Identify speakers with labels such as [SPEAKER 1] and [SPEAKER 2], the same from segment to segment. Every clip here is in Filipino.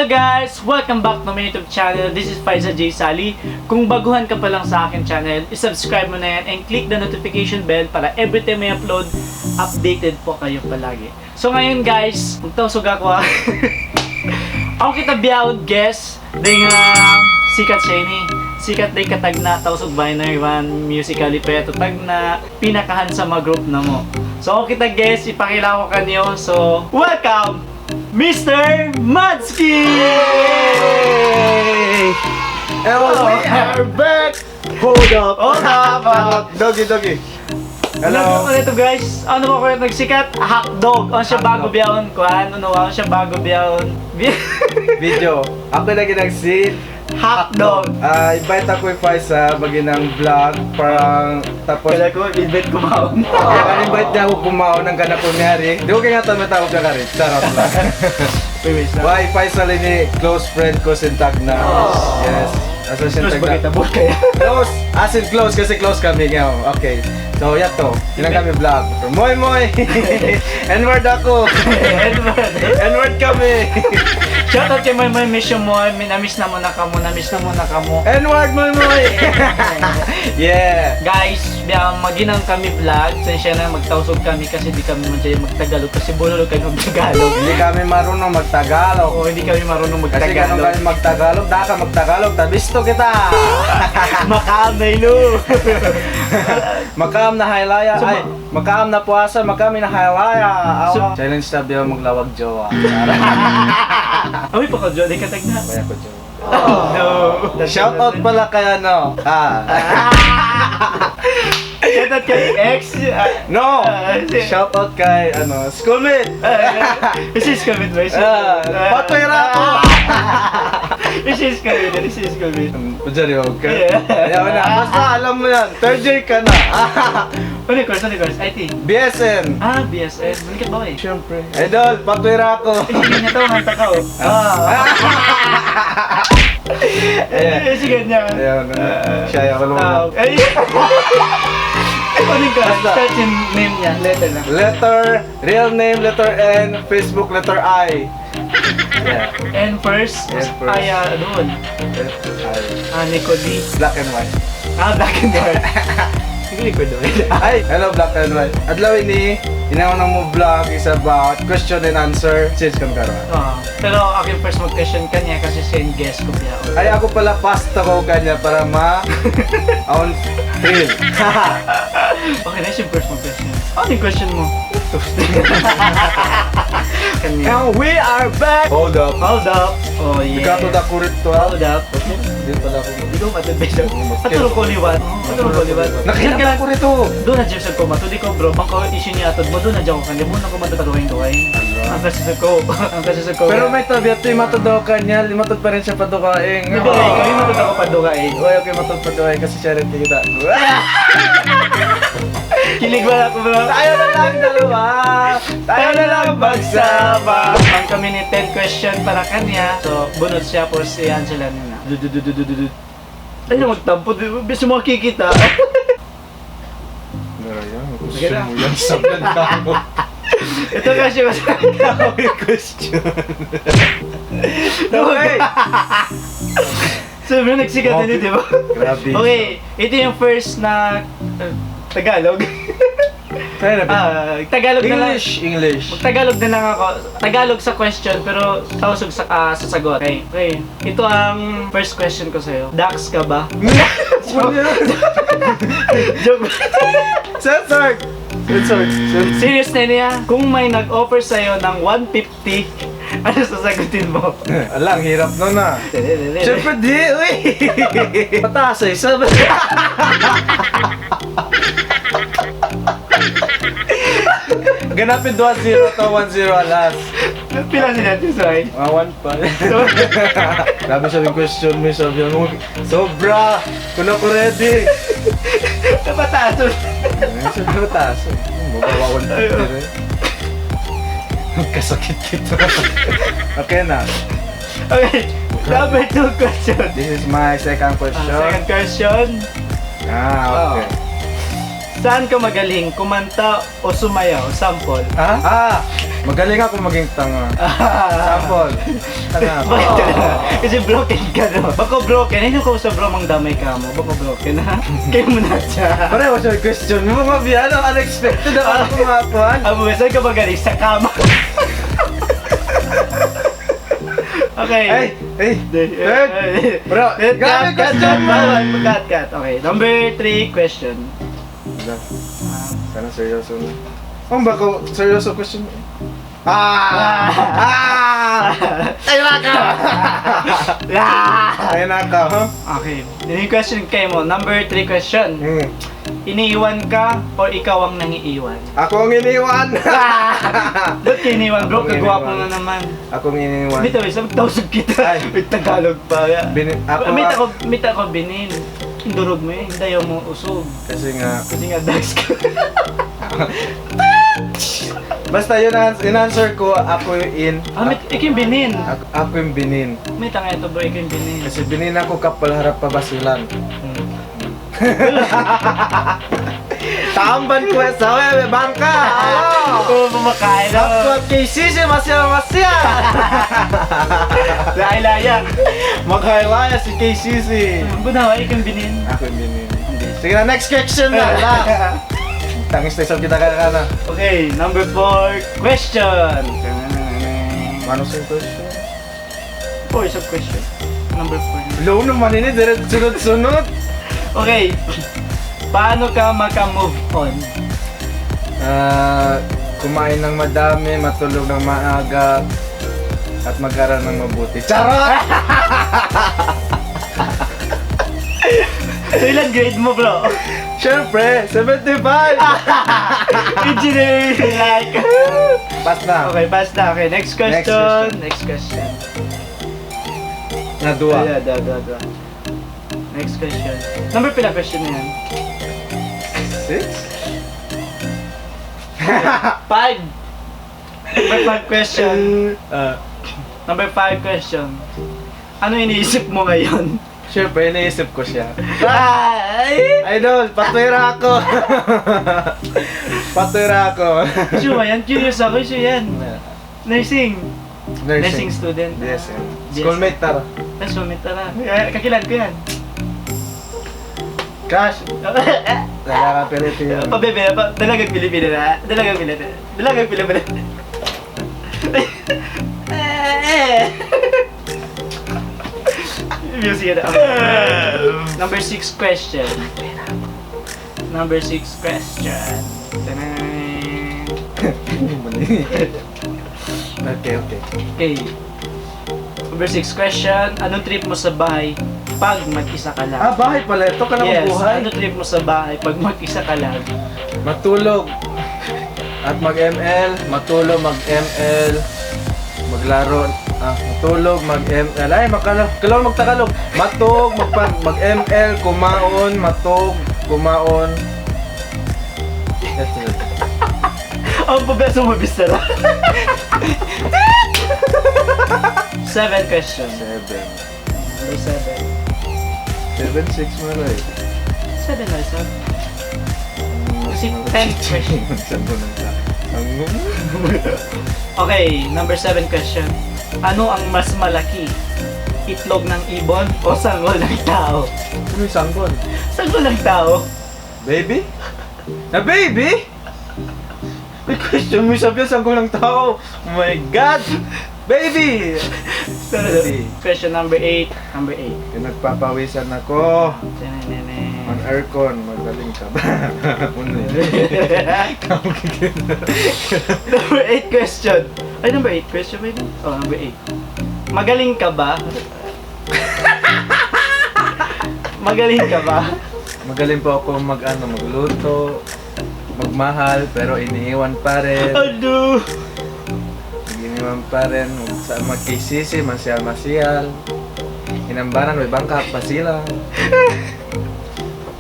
[SPEAKER 1] Hello guys! Welcome back to my YouTube channel. This is Faisal J. Sali. Kung baguhan ka pa lang sa akin channel, isubscribe mo na yan and click the notification bell para every time may upload, updated po kayo palagi. So ngayon guys, magtawsog ako ako kita biyawd guys, dahil nga sikat siya ini. Sikat day katag na tawsog binary one musically pero tag na pinakahan sa mga group na mo. So ako kita guys, ipakilala ko kanyo. So welcome Mr. Madsky!
[SPEAKER 2] And we are back! Hold up! Doggy.
[SPEAKER 1] Hello!
[SPEAKER 2] Hello!
[SPEAKER 1] Ito guys, ano ba kayo nagsikat? Hotdog! Ano siya bago biyahon? Kuhan? Ano siya bago biyahon?
[SPEAKER 2] Video. Ako lagi nagsin.
[SPEAKER 1] Hotdog!
[SPEAKER 2] Invite ako yung Faisal bagi ng vlog. Parang tapos
[SPEAKER 1] Kaya ko, invite kumaon.
[SPEAKER 2] invite niya ako kumaon ng ganap ko niyari. Di ko kaya nga tamatawag ka rin. Charot lang.
[SPEAKER 1] Wait lang.
[SPEAKER 2] Why Faisal ini close friend ko si Tagna. Yes. Aso si
[SPEAKER 1] Terus
[SPEAKER 2] Tagna.
[SPEAKER 1] bagay kaya.
[SPEAKER 2] Close! As in close kasi close kami ngayon. Okay. So yato. Yun ang kami vlog. Moy! N-word ako! N-word kami!
[SPEAKER 1] Shoutout kay Moy Mission mo. Namiss na mo na kamo.
[SPEAKER 2] N-word Moy! Yeah!
[SPEAKER 1] Guys, maginang kami vlog. Sensya na magtawsog kami kasi di kami magtagalog. Kasi bulalo kayo magtagalog.
[SPEAKER 2] Hindi kami marunong magtagalog.
[SPEAKER 1] Oo, hindi kami marunong
[SPEAKER 2] Kasi ganun
[SPEAKER 1] magtagalog.
[SPEAKER 2] kami magtagalog, daka magtagalog, tabisto kita!
[SPEAKER 1] Makamay lo.
[SPEAKER 2] Makam na haylaya, ay, makam na puasa, makami na haylaya. Challenge na biyo maglawag jowa.
[SPEAKER 1] Awi pa ko, Jo. Di ka tagna.
[SPEAKER 2] Kaya ko jowa.
[SPEAKER 1] Oh, no.
[SPEAKER 2] Shoutout pala kay ano.
[SPEAKER 1] Shoutout kay ex.
[SPEAKER 2] No! Shoutout kay ano, schoolmate!
[SPEAKER 1] Isis kami ba?
[SPEAKER 2] Patwera ako!
[SPEAKER 1] Isis kami.
[SPEAKER 2] Pajari, huwag ka.
[SPEAKER 1] Yeah.
[SPEAKER 2] Ayaw na, basta alam mo yan, third year ka na.
[SPEAKER 1] Ano yung course? IT.
[SPEAKER 2] BSN!
[SPEAKER 1] BSN. Balikat ba kayo?
[SPEAKER 2] Siyempre. Idol, patwera ako.
[SPEAKER 1] Sige niya to, hanta ka oh. Sige niya.
[SPEAKER 2] Ayaw na. Siya ayaw ko lumulong.
[SPEAKER 1] Ay! Ano yung
[SPEAKER 2] Basta.
[SPEAKER 1] start yung name niya? Letter na.
[SPEAKER 2] Letter, real name, letter N, Facebook, letter I. Yeah.
[SPEAKER 1] And first,
[SPEAKER 2] And first.
[SPEAKER 1] ay doon. Nico D.
[SPEAKER 2] Black and white.
[SPEAKER 1] Black and white. Sige, Nico D.
[SPEAKER 2] Ay, hello Black and white. Adlaw ini, inaunang mo vlog is about question and answer. Change kang karon.
[SPEAKER 1] Pero aking first mag-question kanya kasi same guest ko siya.
[SPEAKER 2] Ay, ako pala pasta ko kanya para on thrill.
[SPEAKER 1] Okay na yung first mag-question. Ano yung question mo? Kanya.
[SPEAKER 2] And we are back! Hold up.
[SPEAKER 1] Hold up. Oh yeah.
[SPEAKER 2] Ikato da ko rito.
[SPEAKER 1] Hold up.
[SPEAKER 2] Hindi pala ako.
[SPEAKER 1] Hindi ko matubig lang. Patulog ko liwan.
[SPEAKER 2] Nakita ko rito.
[SPEAKER 1] Doon na Jefferson ko, matudi ko bro. Bangko issue niya atod mo, doon na dyan ko kanya. Muna ko matutaluhin. Ang kasi ko.
[SPEAKER 2] Pero may tabi at yung matod daw kanya, limatod pa rin siya padukaing.
[SPEAKER 1] Hindi, kami matod ako padukain.
[SPEAKER 2] Okay, matod padukaing kasi siya rin kita.
[SPEAKER 1] Kilig wala ko bro.
[SPEAKER 2] Tayo na lang dalawa!
[SPEAKER 1] Tayo na lang magsama. Ang kami ni 10 question para kanya. So, bunot siya po si Angela nila. Ano magtampo? Bisa mo kikita.
[SPEAKER 2] Gusto mo yan sa ganda mo.
[SPEAKER 1] Ito kasi
[SPEAKER 2] Kawin question. Okay!
[SPEAKER 1] So, bro, nagsikat na di ba?
[SPEAKER 2] Grabe.
[SPEAKER 1] Okay, ito yung first na Tagalog.
[SPEAKER 2] Tayo na.
[SPEAKER 1] Tagalog na lang.
[SPEAKER 2] English.
[SPEAKER 1] Tagalog na lang ako. Tagalog sa question pero tawsog sa sagot. Okay. Ito ang first question ko sa'yo. Dax ka ba? Joke.
[SPEAKER 2] Censored!
[SPEAKER 1] Serious na niya? Kung may nag-offer sa'yo ng 150, ano sasagutin mo?
[SPEAKER 2] Alang, hirap nun ah. Siyempre di, uy! Pataas eh, sabi. Ganapin 2-0 to 1-0 alas.
[SPEAKER 1] Pila sila natin sa'yo?
[SPEAKER 2] Mga 1 pa. Grabe sabi question mo, sabi mo, sobra! Kung ako ready!
[SPEAKER 1] Napataso.
[SPEAKER 2] Sabi mo taas. Mabawa 150 rin. Kasakit kita. Okay na.
[SPEAKER 1] Okay, number 2 question.
[SPEAKER 2] This is my second question.
[SPEAKER 1] Second question.
[SPEAKER 2] Okay.
[SPEAKER 1] Saan ka magaling? Kumanta o sumayaw? Sample.
[SPEAKER 2] Ah! Magaling ako maging tanga. Sample. Tanga ako.
[SPEAKER 1] Bakit ka? Kasi broken ka, no? Bako broken. Hindi ko sa bro mang damay ka mo. Bako broken, ha? Kayo mo na siya.
[SPEAKER 2] Pareho siya question mo mga biyano. Unexpected ako kumakuan.
[SPEAKER 1] Abo, saan ka magaling? Sa kama. Okay.
[SPEAKER 2] Hey! Bro, grabe question mo!
[SPEAKER 1] Cut. Okay, number 3 question.
[SPEAKER 2] Sana seryoso na. Ang bako, seryoso question mo. Ay, naka! Ay, naka, ha?
[SPEAKER 1] Okay, yung question kayo mo. Number 3 question. Iniiwan ka or ikaw ang nangiiwan?
[SPEAKER 2] Ako ang iniwan!
[SPEAKER 1] Ba't ka iniwan bro?
[SPEAKER 2] Ako ang
[SPEAKER 1] Kagwapo
[SPEAKER 2] iniwan.
[SPEAKER 1] na naman.
[SPEAKER 2] Ako ang iniwan.
[SPEAKER 1] Mita, isang tawag kita.
[SPEAKER 2] Ay.
[SPEAKER 1] May Tagalog pa.
[SPEAKER 2] Ako
[SPEAKER 1] Mita ko binin. Indurog mo eh. Hindi ayaw mo usog.
[SPEAKER 2] Kasi nga,
[SPEAKER 1] Kasi nga dags ka.
[SPEAKER 2] basta yun ang in-answer ko, ako yung
[SPEAKER 1] Ikaw yung binin.
[SPEAKER 2] ako yung binin.
[SPEAKER 1] May tanga ito bro, ikaw yung binin.
[SPEAKER 2] Kasi binin ako kapal harap pabasilan. Tamban ko sa webe bangka.
[SPEAKER 1] Oo, pumakain na.
[SPEAKER 2] Ako at kay Sisi masya.
[SPEAKER 1] Lailaya.
[SPEAKER 2] Maghailaya si kay Sisi.
[SPEAKER 1] Bunawa, ikaw yung binin.
[SPEAKER 2] Ako yung binin. Sige na, next question na. Last. Tangis na isang kita ka na.
[SPEAKER 1] Okay, number 4 question.
[SPEAKER 2] Ano sa question?
[SPEAKER 1] 4 sub-question. Number 4.
[SPEAKER 2] Low naman ini, sunod-sunod.
[SPEAKER 1] Okay. Paano ka maka-move on?
[SPEAKER 2] Kumain ng madami, matulog ng maaga, at mag-aral ng mabuti. Charot!
[SPEAKER 1] So ilan grade mo bro?
[SPEAKER 2] Siyempre, 75!
[SPEAKER 1] Engineering like.
[SPEAKER 2] Pass na.
[SPEAKER 1] Okay, basta. Okay, next question. Next question.
[SPEAKER 2] Nadua.
[SPEAKER 1] Da. Next question. Number pila question na yan?
[SPEAKER 2] 6?
[SPEAKER 1] 5. Number 5 question. Number 5 question. Ano iniisip mo ngayon?
[SPEAKER 2] Siyempre, iniisip ko siya.
[SPEAKER 1] Ay!
[SPEAKER 2] Idol, patwira ako! Patwira ako.
[SPEAKER 1] Sure yan? Curious ako. Sure yan. Nursing. Nursing student.
[SPEAKER 2] Yes, schoolmate tara.
[SPEAKER 1] Let's comment tara. Kakilan ko yan.
[SPEAKER 2] Cash! Wala ka piriti yun.
[SPEAKER 1] Pabebe, dalagang Pilipino na. Dalagang Pilipino. Dalagang Pilipino. Music na. Number 6 question. Number 6 question. Tanay.
[SPEAKER 2] Okay.
[SPEAKER 1] Okay. Number 6 question. Anong trip mo sa bahay pag mag-isa ka lang?
[SPEAKER 2] Bahay pala. Ito ka na
[SPEAKER 1] Yes,
[SPEAKER 2] mabuhay.
[SPEAKER 1] ano trip mo sa bahay pag mag-isa ka lang?
[SPEAKER 2] Matulog. At mag-ML. Matulog, mag-ML. Maglaro. Matulog, mag-ML. Ay, kailangan magtagalog. Matog, mag-ML, kumaon, matog, kumaon. That's it.
[SPEAKER 1] Ang pabeso mo, Bistara. 7 question.
[SPEAKER 2] 7.
[SPEAKER 1] Number 7.
[SPEAKER 2] 7, 6 mo na eh.
[SPEAKER 1] 7 na isa. Kasi 10 question. Okay, number 7 question. Ano ang mas malaki? Itlog ng ibon o sanggol ng tao?
[SPEAKER 2] Ano yung sanggol?
[SPEAKER 1] Sanggol ng tao?
[SPEAKER 2] Baby? Na baby? May question mo sabi yung sanggol ng tao. Oh my God! Baby!
[SPEAKER 1] Question number 8. Number 8.
[SPEAKER 2] Yung nagpapawisan ako. On aircon, magaling ka ba?
[SPEAKER 1] Number 8 question. Ay, number 8 question ba yun? Oh, number 8. Magaling ka ba? Magaling ka ba?
[SPEAKER 2] Magaling po ako magluto, magmahal, pero iniiwan pa rin.
[SPEAKER 1] Ano?
[SPEAKER 2] Iniiwan pa rin, magkisisi, masyal-masyal. Inambanan, may bangka, pasilang.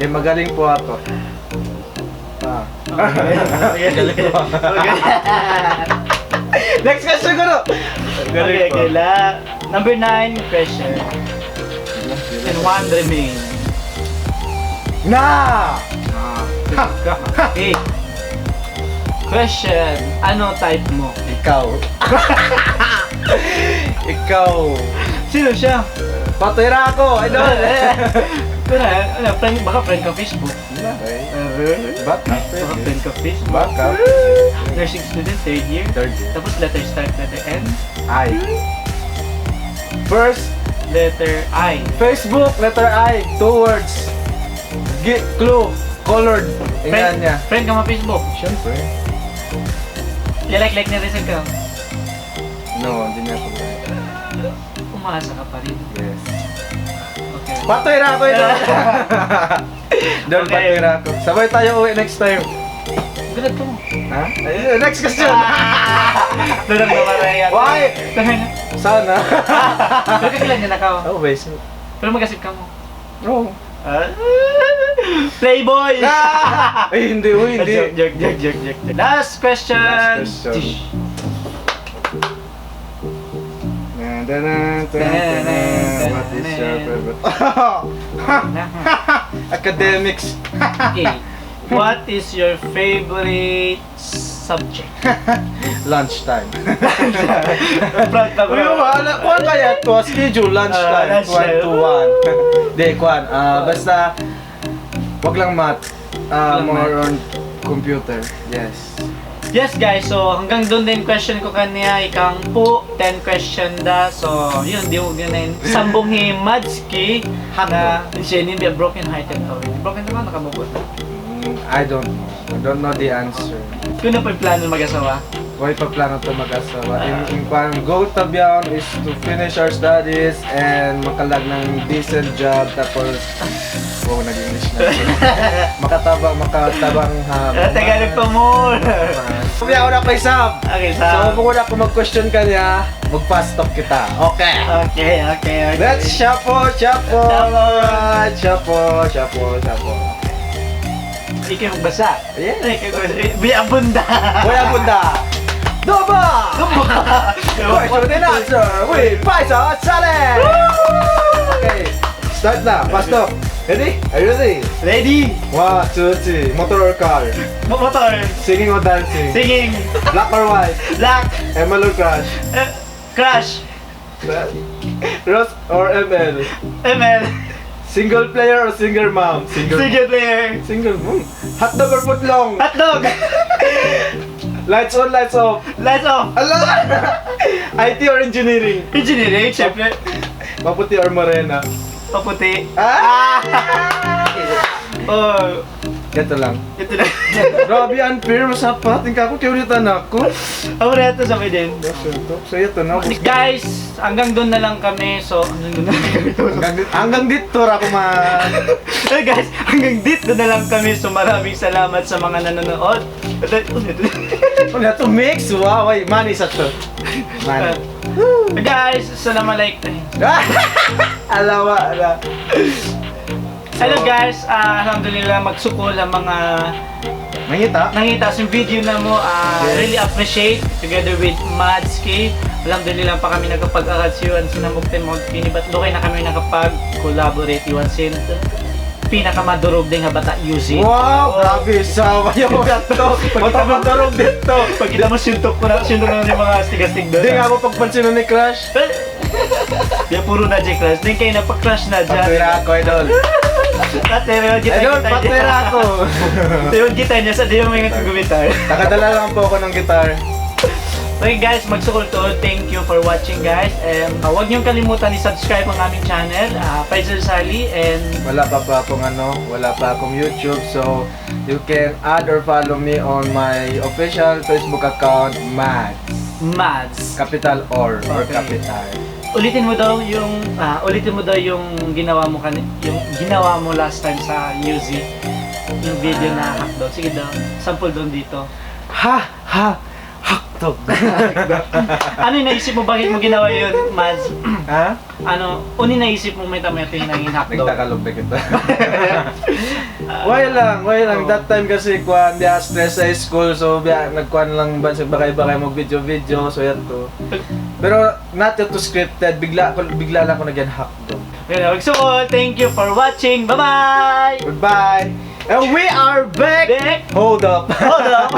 [SPEAKER 2] Magaling po ako.
[SPEAKER 1] Magaling po.
[SPEAKER 2] Next question ko no!
[SPEAKER 1] Okay, number 9 question. And 1 remain.
[SPEAKER 2] Na!
[SPEAKER 1] Okay. Question. Ano type mo?
[SPEAKER 2] ikaw. Ikaw.
[SPEAKER 1] Sino siya?
[SPEAKER 2] Patira ako, idol.
[SPEAKER 1] Friend, baka friend ka Facebook.
[SPEAKER 2] Baka.
[SPEAKER 1] Baka friend ka Facebook.
[SPEAKER 2] Baka.
[SPEAKER 1] Nursing student, third year.
[SPEAKER 2] Third year.
[SPEAKER 1] Tapos letter start, letter N.
[SPEAKER 2] I. First,
[SPEAKER 1] Letter I.
[SPEAKER 2] Facebook, letter I. 2 words. Clue. Colored. Tingnan niya.
[SPEAKER 1] Friend ka mo Facebook.
[SPEAKER 2] Siyempre.
[SPEAKER 1] Like na result ka.
[SPEAKER 2] No, hindi niya ako.
[SPEAKER 1] Umasa ka pa rin.
[SPEAKER 2] Yes.
[SPEAKER 1] Okay.
[SPEAKER 2] Patira ako ito. Doon
[SPEAKER 1] Okay.
[SPEAKER 2] patira ako. Sabay tayo uwi next time.
[SPEAKER 1] Gulat ka mo.
[SPEAKER 2] Ha? Ayun, next question.
[SPEAKER 1] Doon ang namaraya.
[SPEAKER 2] Why? Sana.
[SPEAKER 1] Pero kakilan niya na ka.
[SPEAKER 2] Oh, base.
[SPEAKER 1] Pero magasip ka mo.
[SPEAKER 2] Oh.
[SPEAKER 1] Playboy!
[SPEAKER 2] Ay, hindi, hindi.
[SPEAKER 1] Joke. Last question!
[SPEAKER 2] Last question.
[SPEAKER 1] Tish.
[SPEAKER 2] What is your favorite? Academics.
[SPEAKER 1] Okay. What is your favorite subject?
[SPEAKER 2] Lunchtime.
[SPEAKER 1] Proud na
[SPEAKER 2] Uy, kuhan kaya to? Schedule lunchtime.
[SPEAKER 1] Lunchtime.
[SPEAKER 2] 1 to 1. Di, kuhan. Basta, wag lang math. More on computer. Yes.
[SPEAKER 1] Yes guys, so hanggang doon din question ko kanya ikang po 10 question da. So yun, di mo ganun. Sambong ni Madski na siya hindi broken hearted to. Broken naman, nakamubot na.
[SPEAKER 2] I don't know. I don't know the answer.
[SPEAKER 1] Kung na po yung plano mag-asawa?
[SPEAKER 2] Why pa plano to mag-asawa? Yung goal tabiyan is to finish our studies and makalag ng decent job tapos nag-English na. makatabang
[SPEAKER 1] Tagalog pa mo!
[SPEAKER 2] Sabi ako na kay Sam.
[SPEAKER 1] Okay,
[SPEAKER 2] So, kung wala ko mag-question ka niya, mag-fast talk kita. Okay.
[SPEAKER 1] Okay.
[SPEAKER 2] Let's shapo.
[SPEAKER 1] Shapo.
[SPEAKER 2] Alright, shapo.
[SPEAKER 1] Ikaw magbasa.
[SPEAKER 2] Yeah.
[SPEAKER 1] Biya bunda!
[SPEAKER 2] Kuya Bunda. Doba! Question and answer with Paisa Challenge! Okay, start na. Fast talk. Ready? Are you ready?
[SPEAKER 1] Ready?
[SPEAKER 2] 1, 2, 3. Motor or car?
[SPEAKER 1] Motor!
[SPEAKER 2] Singing or dancing?
[SPEAKER 1] Singing!
[SPEAKER 2] Black or white?
[SPEAKER 1] Black!
[SPEAKER 2] ML or crush?
[SPEAKER 1] Crush!
[SPEAKER 2] Rose or ML?
[SPEAKER 1] ML!
[SPEAKER 2] Single player or single mom?
[SPEAKER 1] Single player!
[SPEAKER 2] Single mom? Hotdog or footlong?
[SPEAKER 1] Hotdog!
[SPEAKER 2] Lights on, lights off?
[SPEAKER 1] Lights off!
[SPEAKER 2] Ala! IT or engineering?
[SPEAKER 1] Engineering, syempre.
[SPEAKER 2] Maputi or morena?
[SPEAKER 1] Paputi.
[SPEAKER 2] Ah!
[SPEAKER 1] Oh,
[SPEAKER 2] Ito lang.
[SPEAKER 1] ito na.
[SPEAKER 2] Grabe, unfair. Masapating ka ako. Kiulitan ako.
[SPEAKER 1] Ako na ito sabi din.
[SPEAKER 2] So, ito na.
[SPEAKER 1] Guys, hanggang doon na lang kami. So, hanggang doon na lang kami.
[SPEAKER 2] Hanggang dito, ako man.
[SPEAKER 1] Hey guys, hanggang dito na lang kami. So, maraming salamat sa mga nanonood.
[SPEAKER 2] Ano ito? Mix? Wow, ay. Money sa to. Money.
[SPEAKER 1] Guys, assalamualaikum.
[SPEAKER 2] Alawa, ala.
[SPEAKER 1] Hello guys, alhamdulillah magsukol ang mga
[SPEAKER 2] Mangita?
[SPEAKER 1] nangita sa video na mo.
[SPEAKER 2] Yes.
[SPEAKER 1] Really appreciate together with Madski. Alhamdulillah pa kami nagkapag-aral sa iwan sinamugtin mo kinibatlo kayo na kami nakapag-collaborate iwan sin pinakamadurog din nga bata using.
[SPEAKER 2] Wow, grabe. Sawa yung gato. Matamadurog dito.
[SPEAKER 1] Pag kita mo sintok ko na yung mga stigastig doon.
[SPEAKER 2] Hindi nga ako pagpansin ni Crush.
[SPEAKER 1] Di puro na J class. Di kayo napag-crush na dyan.
[SPEAKER 2] Patira ako, idol.
[SPEAKER 1] Patira kita.
[SPEAKER 2] Idol, patira ako.
[SPEAKER 1] Ito yung kita niya sa di yung mga gumitar.
[SPEAKER 2] Nakadala lang po ako ng gitar.
[SPEAKER 1] Okay guys, magsukol to. Thank you for watching guys. And huwag niyong kalimutan i-subscribe ang aming channel, Faisal Sali. And
[SPEAKER 2] Wala pa akong YouTube. So, you can add or follow me on my official Facebook account,
[SPEAKER 1] Mads.
[SPEAKER 2] Capital or
[SPEAKER 1] Okay.
[SPEAKER 2] Capital.
[SPEAKER 1] Ulitin mo daw yung ginawa mo yung ginawa mo last time sa UZ. Yung video na hackdown. Sige daw, sample doon dito.
[SPEAKER 2] Hakdog.
[SPEAKER 1] Ano yung naisip mo? Bakit mo ginawa yun, Mads?
[SPEAKER 2] Ha?
[SPEAKER 1] Uni naisip mo may tamayato yung naging hackdown?
[SPEAKER 2] Nagtagalog na kita. Why lang. That time kasi kuan biya stress sa school so biya nagkuan lang ba sa bakay-bakay mag video. So yan to. Pero not yet to scripted. Bigla lang ako nagyan hakdog.
[SPEAKER 1] So, thank you for watching. Bye-bye!
[SPEAKER 2] Goodbye. And we are back.
[SPEAKER 1] Back.
[SPEAKER 2] Hold up.
[SPEAKER 1] Hold up!